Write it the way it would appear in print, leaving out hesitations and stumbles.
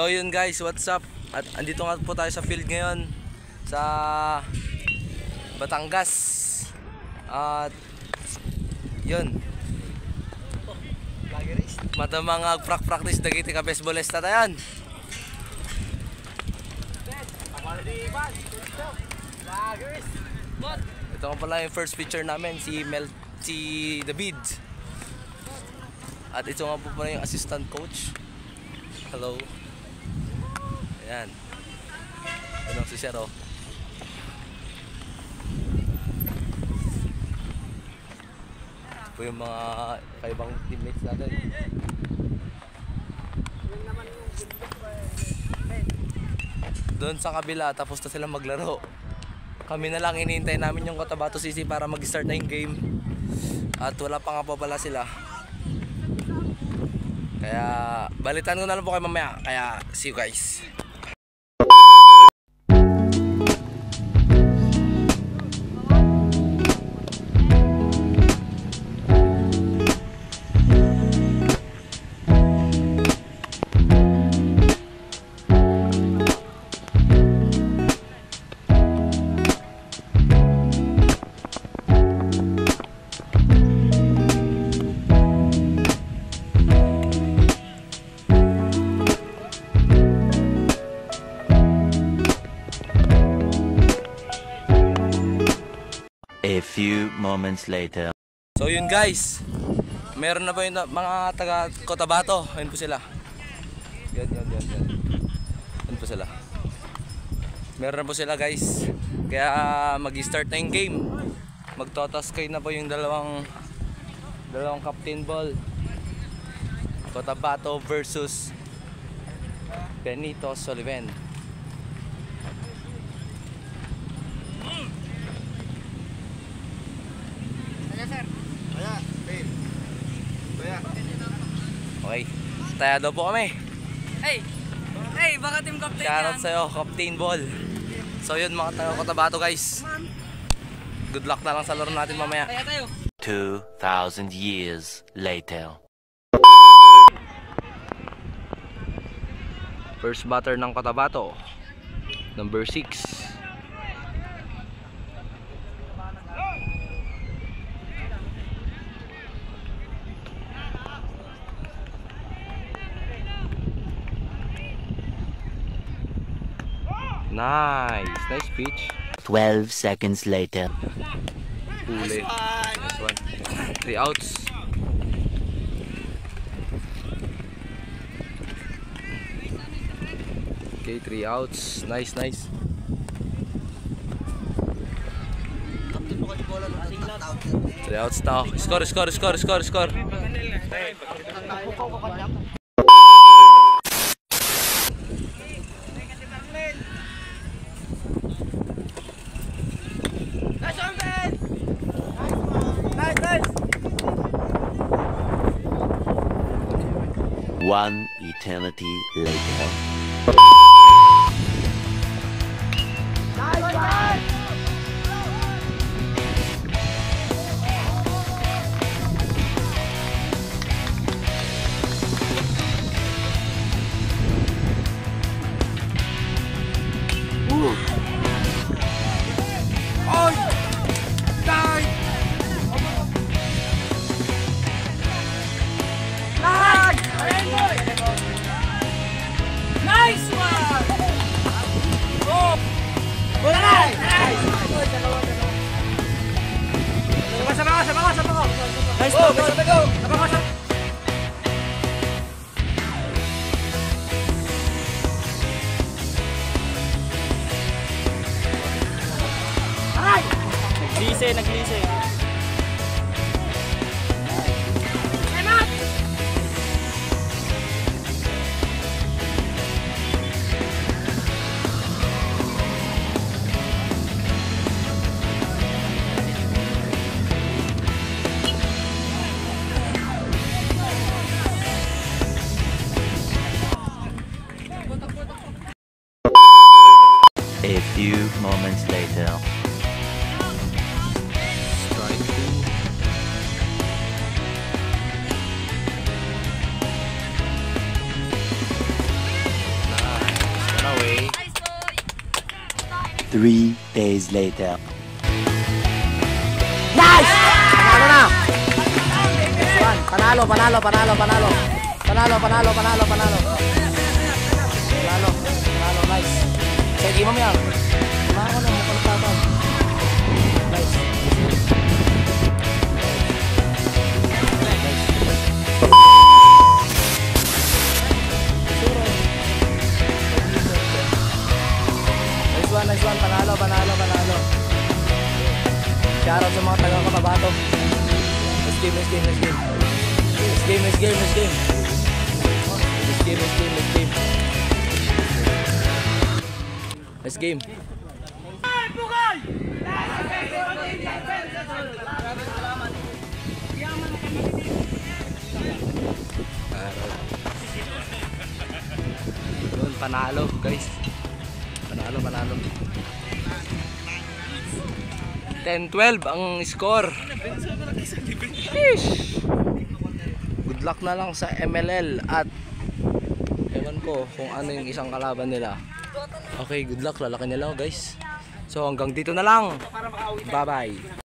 So yun guys, what's up? At andito nga po tayo sa field ngayon sa Batangas. At yun, mata mga practice dagiti ka baseballista tayan. Ito nga pala yung first pitcher namin, si David. At ito nga po pala yung assistant coach. Hello. Ayan. Ito si Sir, oh. Ito po yung mga kaibang teammates natin. Doon sa kabila, tapos na sila maglaro. Kami na lang hinihintay namin yung Cotabato City para mag-start na yung game. At wala pa nga po pala sila. Kaya balitan ko na lang po kayo mamaya. Kaya see you guys. A few moments later. So yun guys, meron na ba yung mga taga Cotabato? Ayun po sila. Yan. Ayun po sila. Meron na po sila guys. Kaya mag-start na yung game. Magtotos kayo na po yung dalawang captain ball. Cotabato versus Benito Soliven. Okay, tayado po kami. Hey, baka team captain yan. Shoutout sa'yo, Captain Ball. So yun mga taga Cotabato guys. Good luck na lang sa laro natin mamaya. Kaya tayo. 2,000 years later. First batter ng Cotabato, number 6. Nice pitch. 12 seconds later. Huli. Nice one. 3 outs. Okay, 3 outs. Nice. 3 outs now. Score. One eternity later. Nice one! Oh! Nice! Sama ko! Nice to! Sama ko! Aray! Naglise. A few moments later. Strike 2. 3 days later. Nice! Panalo na! Panalo, panalo, panalo, panalo. Panalo, panalo, panalo, panalo. Panalo, panalo, nice. Sige mo yan. Panalo na, makalitapan. Nice. Nice one, panalo, panalo, panalo. Shoutout sa mga taga-Cotabato. Let's game, let's game, let's game. Let's game, let's game, let's game. Let's game, let's game, let's game. Let's game. Yun, panalo guys. Panalo, panalo. 10-12 ang score. Sheesh. Good luck na lang sa MLL at ewan ko kung ano yung isang kalaban nila. Okay, good luck. Lalaki nila guys. So hanggang dito na lang. Bye bye.